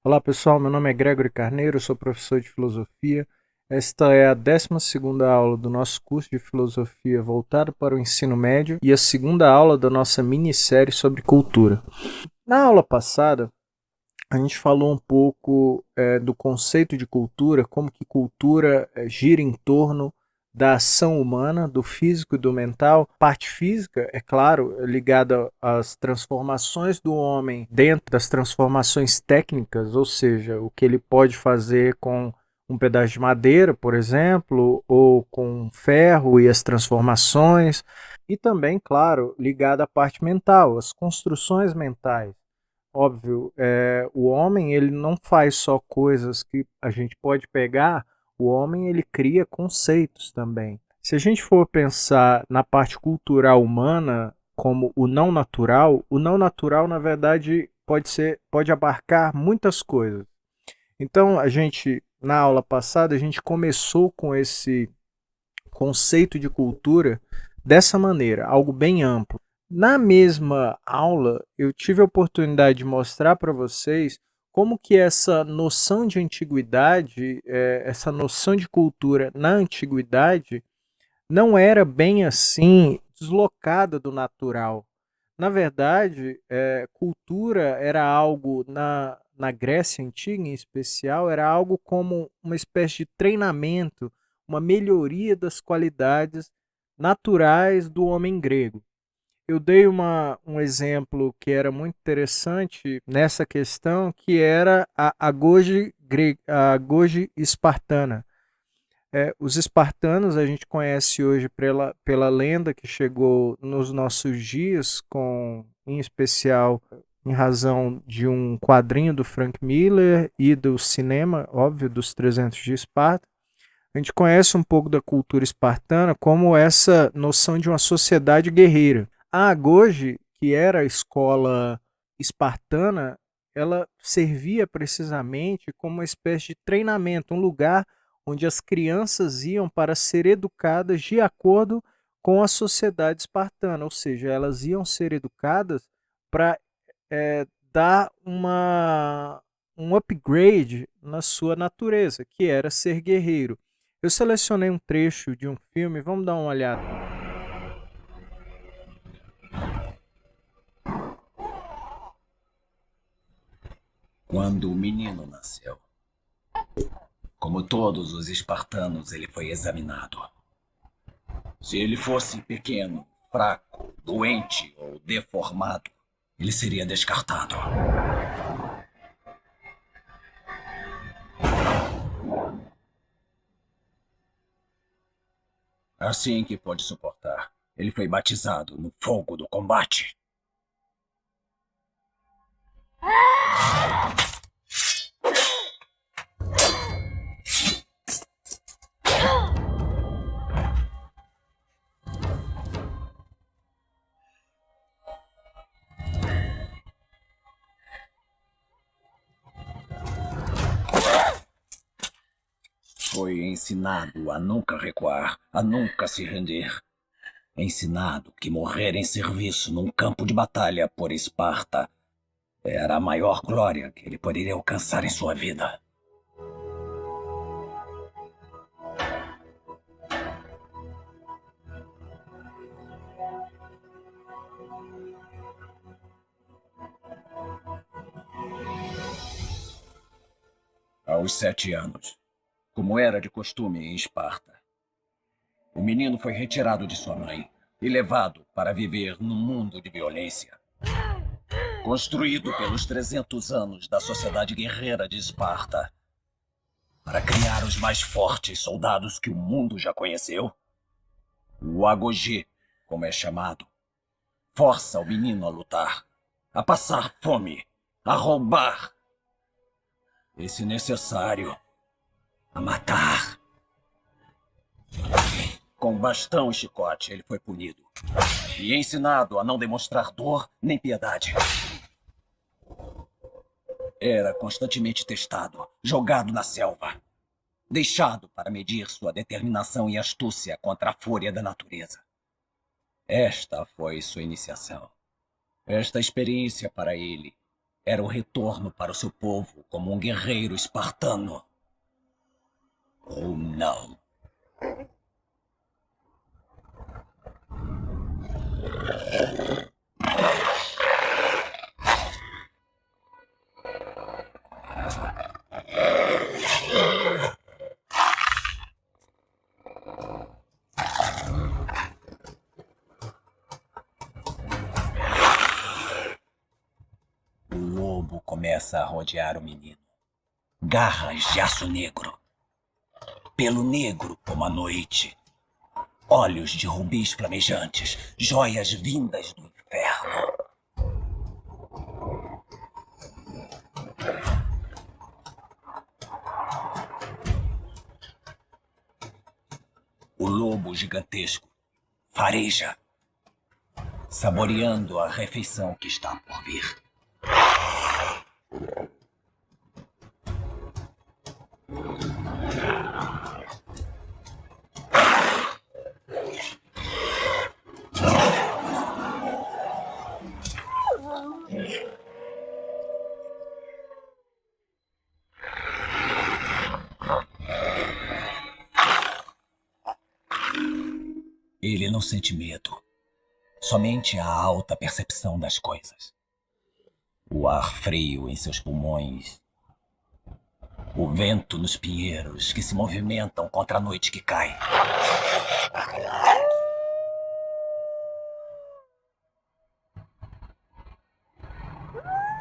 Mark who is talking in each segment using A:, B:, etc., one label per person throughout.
A: Olá pessoal, meu nome é Gregory Carneiro, eu sou professor de filosofia. Esta é a 12ª aula do nosso curso de filosofia voltado para o ensino médio e a segunda aula da nossa minissérie sobre cultura. Na aula passada, a gente falou um pouco do conceito de cultura, como que cultura gira em torno da ação humana, do físico e do mental. Parte física, é claro, ligada às transformações do homem dentro das transformações técnicas, ou seja, o que ele pode fazer com um pedaço de madeira, por exemplo, ou com ferro e as transformações. E também, claro, ligada à parte mental, as construções mentais. Óbvio, o homem ele não faz só coisas que a gente pode pegar, o homem ele cria conceitos também. Se a gente for pensar na parte cultural humana como o não natural na verdade pode abarcar muitas coisas. Então a gente na aula passada a gente começou com esse conceito de cultura dessa maneira, algo bem amplo. Na mesma aula, eu tive a oportunidade de mostrar para vocês como que essa noção de antiguidade, essa noção de cultura na antiguidade, não era bem assim deslocada do natural. Na verdade, cultura era algo, na Grécia Antiga em especial, era algo como uma espécie de treinamento, uma melhoria das qualidades naturais do homem grego. Eu dei um exemplo que era muito interessante nessa questão, que era a agoge espartana. Os espartanos a gente conhece hoje pela lenda que chegou nos nossos dias, em especial em razão de um quadrinho do Frank Miller e do cinema, óbvio, dos 300 de Esparta. A gente conhece um pouco da cultura espartana como essa noção de uma sociedade guerreira. A Agoge, que era a escola espartana, ela servia precisamente como uma espécie de treinamento, um lugar onde as crianças iam para ser educadas de acordo com a sociedade espartana, ou seja, elas iam ser educadas para dar um upgrade na sua natureza, que era ser guerreiro. Eu selecionei um trecho de um filme, vamos dar uma olhada.
B: Quando o menino nasceu, como todos os espartanos, ele foi examinado. Se ele fosse pequeno, fraco, doente ou deformado, ele seria descartado. Assim que pôde suportar, ele foi batizado no fogo do combate. Foi ensinado a nunca recuar, a nunca se render. Ensinado que morrer em serviço num campo de batalha por Esparta era a maior glória que ele poderia alcançar em sua vida. Aos 7 anos, como era de costume em Esparta, o menino foi retirado de sua mãe e levado para viver num mundo de violência. Construído pelos 300 anos da sociedade guerreira de Esparta, para criar os mais fortes soldados que o mundo já conheceu, o Agoge, como é chamado, força o menino a lutar, a passar fome, a roubar e, se necessário, a matar. Com bastão e chicote, ele foi punido e ensinado a não demonstrar dor nem piedade. Era constantemente testado, jogado na selva, deixado para medir sua determinação e astúcia contra a fúria da natureza. Esta foi sua iniciação. Esta experiência para ele era o retorno para o seu povo como um guerreiro espartano. Ou não. O lobo começa a rodear o menino. Garras de aço negro. Pelo negro como a noite. Olhos de rubis flamejantes. Joias vindas do inferno. O lobo gigantesco fareja, saboreando a refeição que está por vir. Ele não sente medo, somente a alta percepção das coisas. O ar frio em seus pulmões, o vento nos pinheiros que se movimentam contra a noite que cai.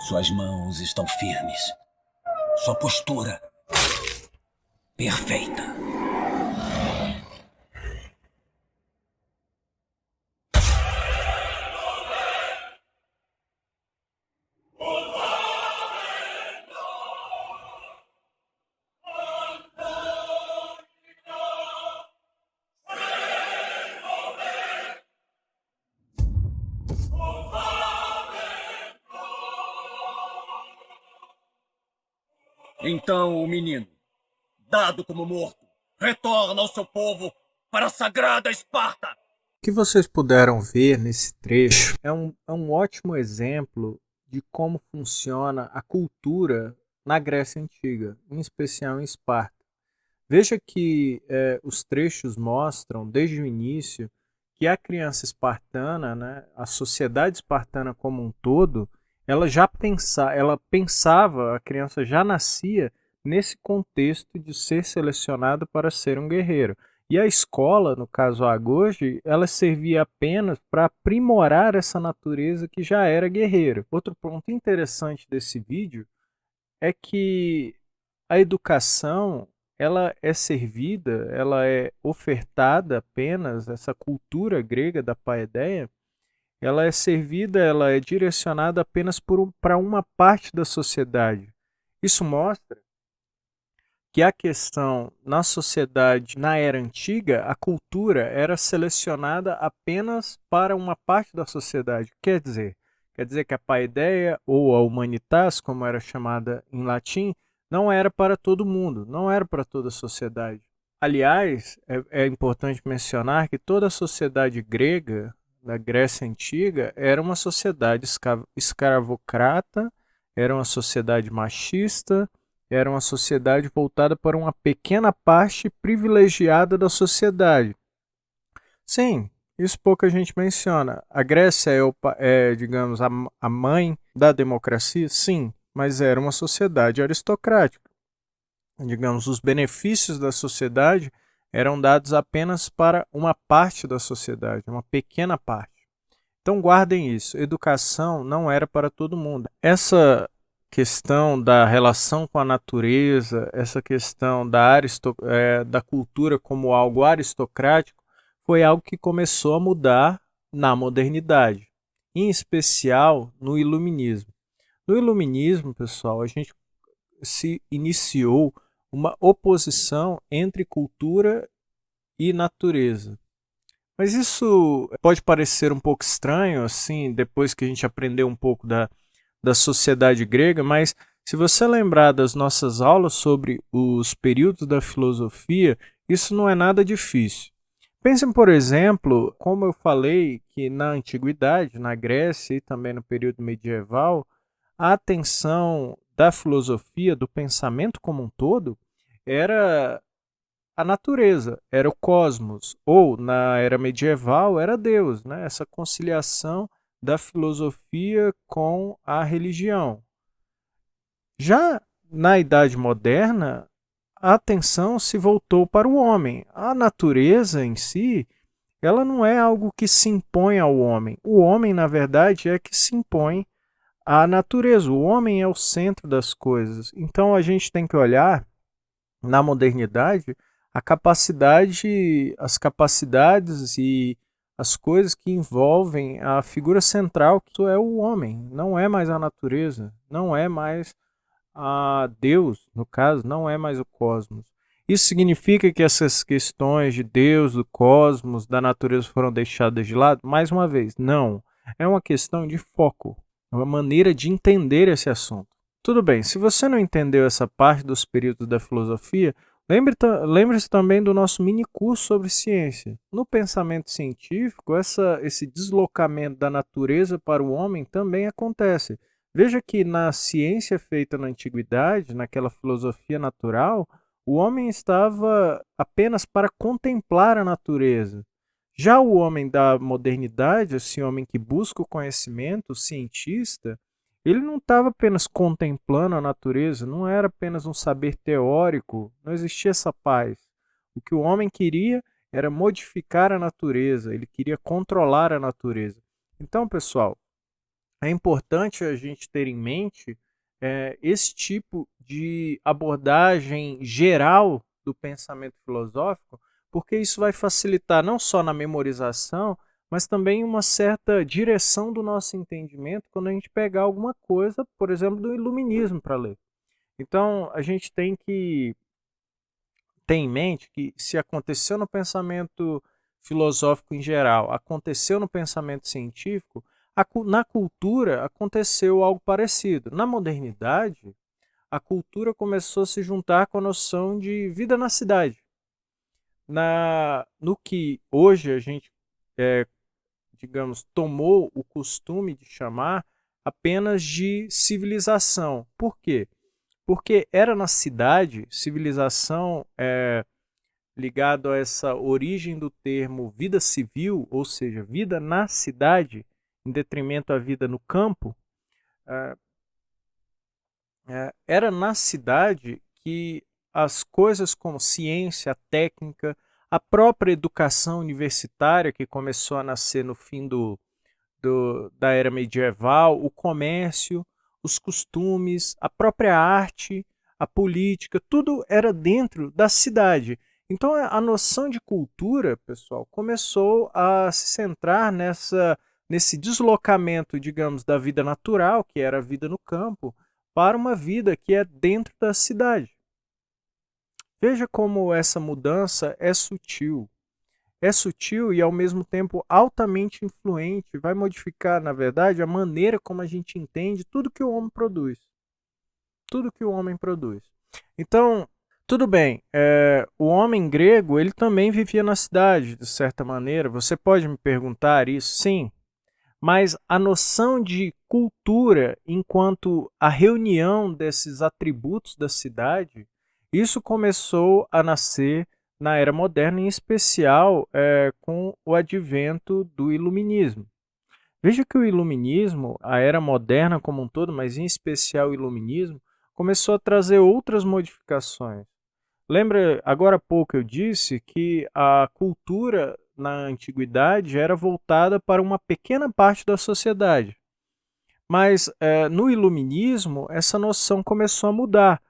B: Suas mãos estão firmes, sua postura perfeita. Então o menino, dado como morto, retorna ao seu povo para a sagrada Esparta.
A: O que vocês puderam ver nesse trecho é um ótimo exemplo de como funciona a cultura na Grécia Antiga, em especial em Esparta. Veja que os trechos mostram, desde o início, que a criança espartana, né, a sociedade espartana como um todo, ela pensava, a criança já nascia nesse contexto de ser selecionado para ser um guerreiro. E a escola, no caso a Agoge, ela servia apenas para aprimorar essa natureza que já era guerreiro. Outro ponto interessante desse vídeo é que a educação ela é servida, ela é ofertada apenas, essa cultura grega da paideia, ela é servida, ela é direcionada apenas para uma parte da sociedade. Isso mostra que a questão na sociedade, na era antiga, a cultura era selecionada apenas para uma parte da sociedade. Quer dizer que a paideia ou a humanitas, como era chamada em latim, não era para todo mundo, não era para toda a sociedade. Aliás, é importante mencionar que toda a sociedade grega, da Grécia Antiga, era uma sociedade escravocrata, era uma sociedade machista, era uma sociedade voltada para uma pequena parte privilegiada da sociedade. Sim, isso pouca gente menciona. A Grécia digamos, a mãe da democracia? Sim, mas era uma sociedade aristocrática. Digamos, os benefícios da sociedade eram dados apenas para uma parte da sociedade, uma pequena parte. Então guardem isso, educação não era para todo mundo. Essa questão da relação com a natureza, essa questão da cultura como algo aristocrático, foi algo que começou a mudar na modernidade, em especial no iluminismo. No iluminismo, pessoal, a gente se iniciou uma oposição entre cultura e natureza. Mas isso pode parecer um pouco estranho, assim, depois que a gente aprendeu um pouco da sociedade grega, mas se você lembrar das nossas aulas sobre os períodos da filosofia, isso não é nada difícil. Pensem, por exemplo, como eu falei que na antiguidade, na Grécia e também no período medieval, a atenção da filosofia, do pensamento como um todo, era a natureza, era o cosmos, ou na era medieval era Deus, né? Essa conciliação da filosofia com a religião. Já na Idade Moderna, a atenção se voltou para o homem. A natureza em si, ela não é algo que se impõe ao homem. O homem, na verdade, é que se impõe à natureza. O homem é o centro das coisas. Então a gente tem que olhar na modernidade as capacidades e as coisas que envolvem a figura central, que é o homem. Não é mais a natureza, não é mais a Deus, no caso, não é mais o cosmos. Isso significa que essas questões de Deus, do cosmos, da natureza foram deixadas de lado? Mais uma vez, não. É uma questão de foco, é uma maneira de entender esse assunto. Tudo bem, se você não entendeu essa parte dos períodos da filosofia, lembre-se também do nosso mini curso sobre ciência. No pensamento científico, esse deslocamento da natureza para o homem também acontece. Veja que na ciência feita na antiguidade, naquela filosofia natural, o homem estava apenas para contemplar a natureza. Já o homem da modernidade, esse homem que busca o conhecimento, o cientista, ele não estava apenas contemplando a natureza, não era apenas um saber teórico, não existia essa paz. O que o homem queria era modificar a natureza, ele queria controlar a natureza. Então, pessoal, é importante a gente ter em mente esse tipo de abordagem geral do pensamento filosófico, porque isso vai facilitar não só na memorização, mas também uma certa direção do nosso entendimento quando a gente pegar alguma coisa, por exemplo, do iluminismo para ler. Então, a gente tem que ter em mente que se aconteceu no pensamento filosófico em geral, aconteceu no pensamento científico, na cultura aconteceu algo parecido. Na modernidade, a cultura começou a se juntar com a noção de vida na cidade. No que hoje a gente, digamos, tomou o costume de chamar apenas de civilização. Por quê? Porque era na cidade, civilização ligado a essa origem do termo vida civil, ou seja, vida na cidade, em detrimento à vida no campo, era na cidade que as coisas como ciência, técnica, a própria educação universitária, que começou a nascer no fim da era medieval, o comércio, os costumes, a própria arte, a política, tudo era dentro da cidade. Então a noção de cultura, pessoal, começou a se centrar nesse deslocamento, digamos, da vida natural, que era a vida no campo, para uma vida que é dentro da cidade. Veja como essa mudança é sutil. É sutil e ao mesmo tempo altamente influente, vai modificar, na verdade, a maneira como a gente entende tudo que o homem produz. Tudo que o homem produz. Então, tudo bem, o homem grego ele também vivia na cidade, de certa maneira. Você pode me perguntar isso? Sim. Mas a noção de cultura enquanto a reunião desses atributos da cidade, isso começou a nascer na era moderna, em especial com o advento do iluminismo. Veja que o iluminismo, a era moderna como um todo, mas em especial o iluminismo, começou a trazer outras modificações. Lembra, agora há pouco eu disse que a cultura na antiguidade era voltada para uma pequena parte da sociedade. Mas no iluminismo, essa noção começou a mudar.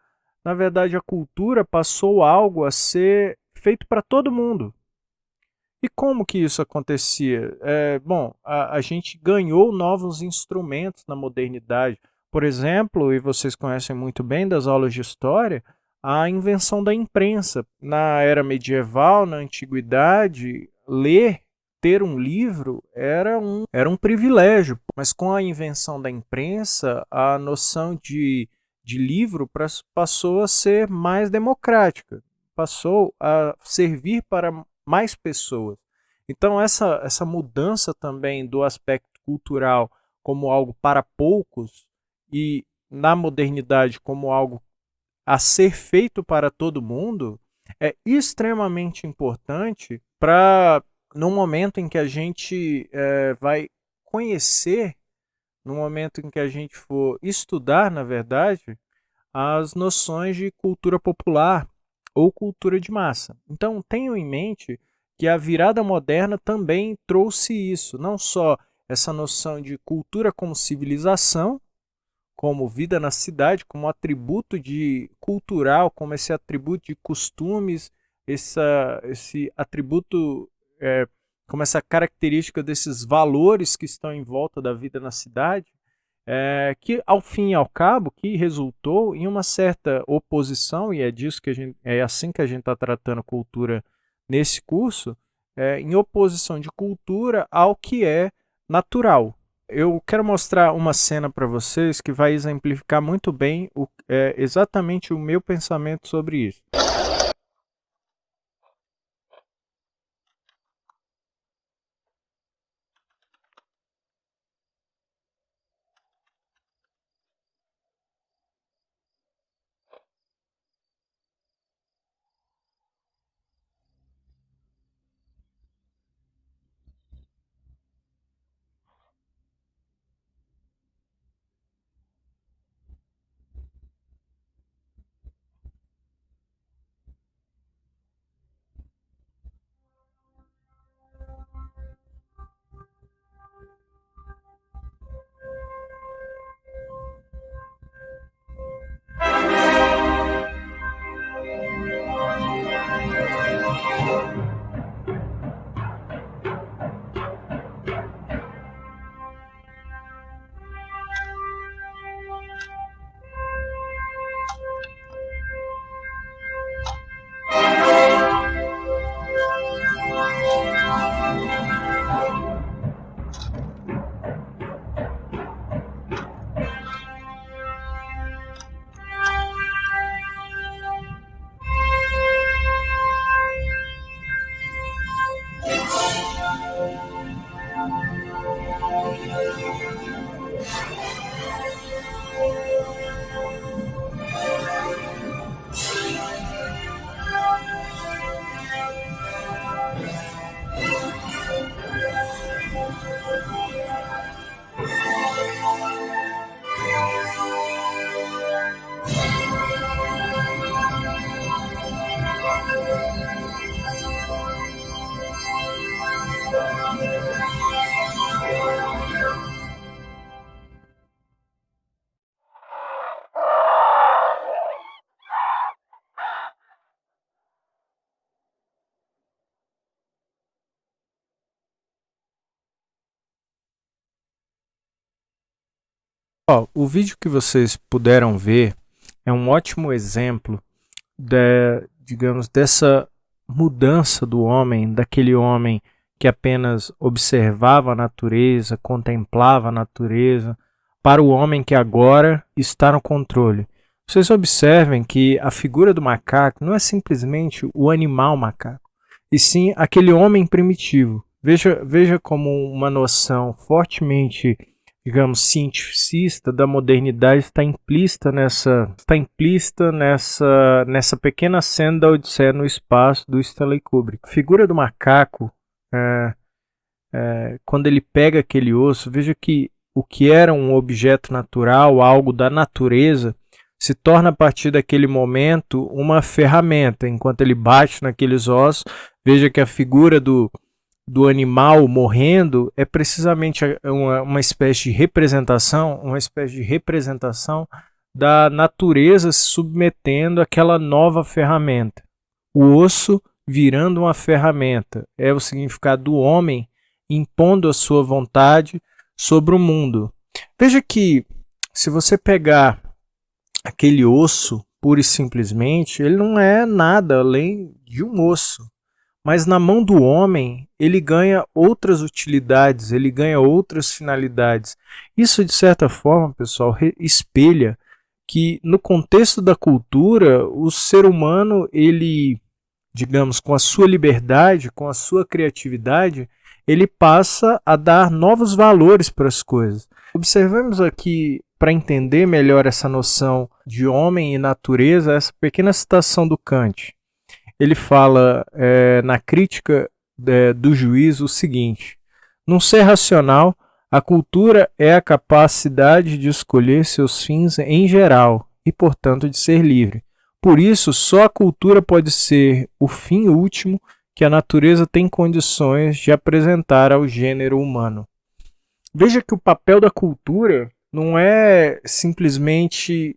A: Na verdade, a cultura passou algo a ser feito para todo mundo. E como que isso acontecia? Bom, a gente ganhou novos instrumentos na modernidade. Por exemplo, e vocês conhecem muito bem das aulas de história, a invenção da imprensa. Na era medieval, na antiguidade, ter um livro era um privilégio. Mas com a invenção da imprensa, a noção de livro passou a ser mais democrática, passou a servir para mais pessoas. Então essa mudança também do aspecto cultural como algo para poucos e na modernidade como algo a ser feito para todo mundo, é extremamente importante para, no momento em que a gente vai conhecer, no momento em que a gente for estudar, na verdade, as noções de cultura popular ou cultura de massa. Então, tenham em mente que a virada moderna também trouxe isso, não só essa noção de cultura como civilização, como vida na cidade, como atributo de cultural, como esse atributo de costumes, esse atributo, como essa característica desses valores que estão em volta da vida na cidade, que ao fim e ao cabo que resultou em uma certa oposição, e é assim que a gente está tratando cultura nesse curso, em oposição de cultura ao que é natural. Eu quero mostrar uma cena para vocês que vai exemplificar muito bem exatamente o meu pensamento sobre isso. O vídeo que vocês puderam ver é um ótimo exemplo digamos, dessa mudança do homem, daquele homem que apenas observava a natureza, contemplava a natureza, para o homem que agora está no controle. Vocês observem que a figura do macaco não é simplesmente o animal macaco, e sim aquele homem primitivo. Veja como uma noção fortemente, digamos, cientificista da modernidade está implícita nessa pequena cena da Odisseia no Espaço do Stanley Kubrick. A figura do macaco, quando ele pega aquele osso, veja que o que era um objeto natural, algo da natureza, se torna a partir daquele momento uma ferramenta. Enquanto ele bate naqueles ossos, veja que a figura do animal morrendo é precisamente uma espécie de representação, da natureza se submetendo àquela nova ferramenta. O osso virando uma ferramenta é o significado do homem impondo a sua vontade sobre o mundo. Veja que se você pegar aquele osso pura e simplesmente, ele não é nada além de um osso. Mas na mão do homem, ele ganha outras utilidades, ele ganha outras finalidades. Isso, de certa forma, pessoal, espelha que no contexto da cultura, o ser humano, ele, digamos, com a sua liberdade, com a sua criatividade, ele passa a dar novos valores para as coisas. Observemos aqui para entender melhor essa noção de homem e natureza, essa pequena citação do Kant. Ele fala na crítica do juízo o seguinte: num ser racional, a cultura é a capacidade de escolher seus fins em geral e, portanto, de ser livre. Por isso, só a cultura pode ser o fim último que a natureza tem condições de apresentar ao gênero humano. Veja que o papel da cultura não é simplesmente,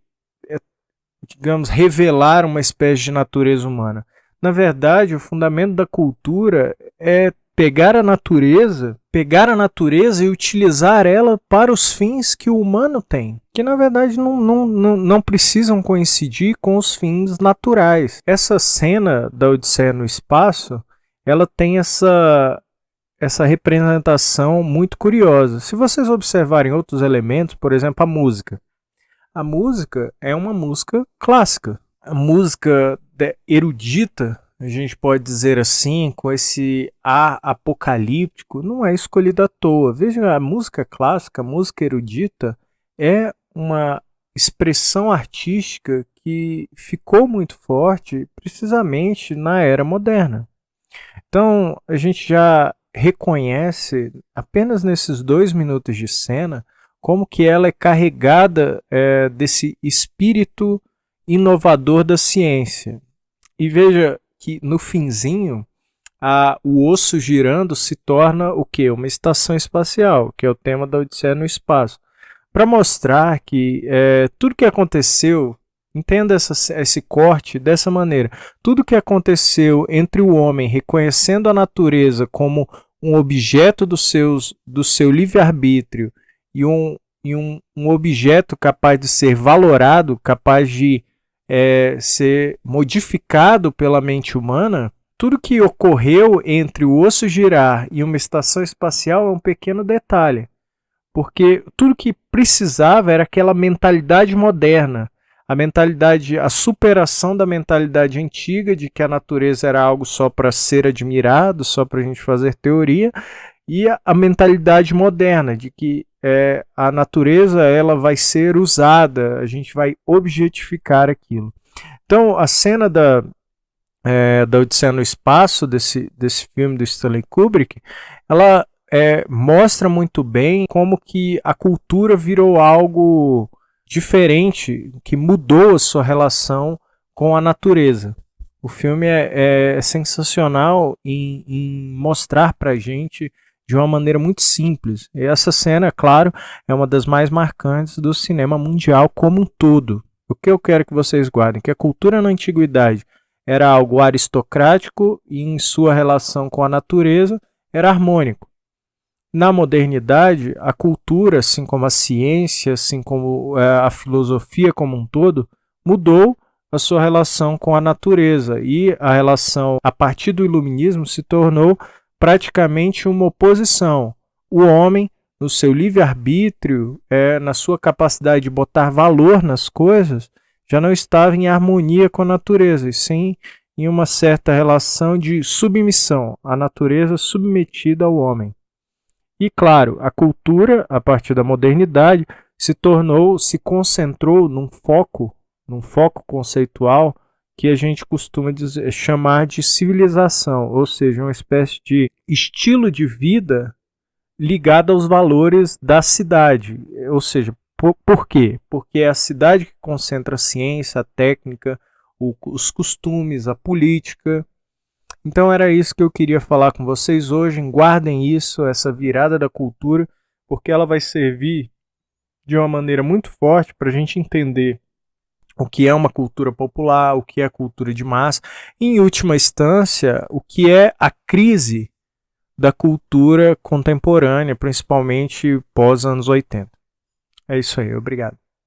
A: digamos, revelar uma espécie de natureza humana. Na verdade, o fundamento da cultura é pegar a natureza e utilizar ela para os fins que o humano tem, que na verdade não precisam coincidir com os fins naturais. Essa cena da Odisseia no espaço, ela tem essa representação muito curiosa. Se vocês observarem outros elementos, por exemplo, a música. A música é uma música clássica. A música erudita, a gente pode dizer assim, com esse ar apocalíptico, não é escolhida à toa. Veja, a música clássica, a música erudita, é uma expressão artística que ficou muito forte precisamente na era moderna. Então, a gente já reconhece, apenas nesses 2 minutos de cena, como que ela é carregada desse espírito inovador da ciência. E veja que no finzinho, o osso girando se torna o quê? Uma estação espacial, que é o tema da Odisseia no espaço. Para mostrar que tudo que aconteceu, entenda esse corte dessa maneira, tudo que aconteceu entre o homem reconhecendo a natureza como um objeto do seu livre-arbítrio e um objeto capaz de ser valorado, capaz de ser modificado pela mente humana, tudo que ocorreu entre o osso girar e uma estação espacial é um pequeno detalhe, porque tudo que precisava era aquela mentalidade moderna, a superação da mentalidade antiga de que a natureza era algo só para ser admirado, só para a gente fazer teoria, e a mentalidade moderna de que a natureza ela vai ser usada, a gente vai objetificar aquilo. Então, a cena da Odisseia no espaço, desse filme do Stanley Kubrick, ela mostra muito bem como que a cultura virou algo diferente, que mudou a sua relação com a natureza. O filme é sensacional em mostrar para a gente de uma maneira muito simples. E essa cena, claro, é uma das mais marcantes do cinema mundial como um todo. O que eu quero que vocês guardem? Que a cultura na antiguidade era algo aristocrático e em sua relação com a natureza era harmônico. Na modernidade, a cultura, assim como a ciência, assim como a filosofia como um todo, mudou a sua relação com a natureza e a relação, a partir do iluminismo, se tornou praticamente uma oposição. O homem, no seu livre-arbítrio, na sua capacidade de botar valor nas coisas, já não estava em harmonia com a natureza, e sim em uma certa relação de submissão, a natureza submetida ao homem. E claro, a cultura, a partir da modernidade, se concentrou num foco conceitual que a gente costuma chamar de civilização, ou seja, uma espécie de estilo de vida ligado aos valores da cidade. Ou seja, por quê? Porque é a cidade que concentra a ciência, a técnica, os costumes, a política. Então era isso que eu queria falar com vocês hoje. Guardem isso, essa virada da cultura, porque ela vai servir de uma maneira muito forte para a gente entender o que é uma cultura popular, o que é a cultura de massa, e, em última instância, o que é a crise da cultura contemporânea, principalmente pós anos 80. É isso aí, obrigado.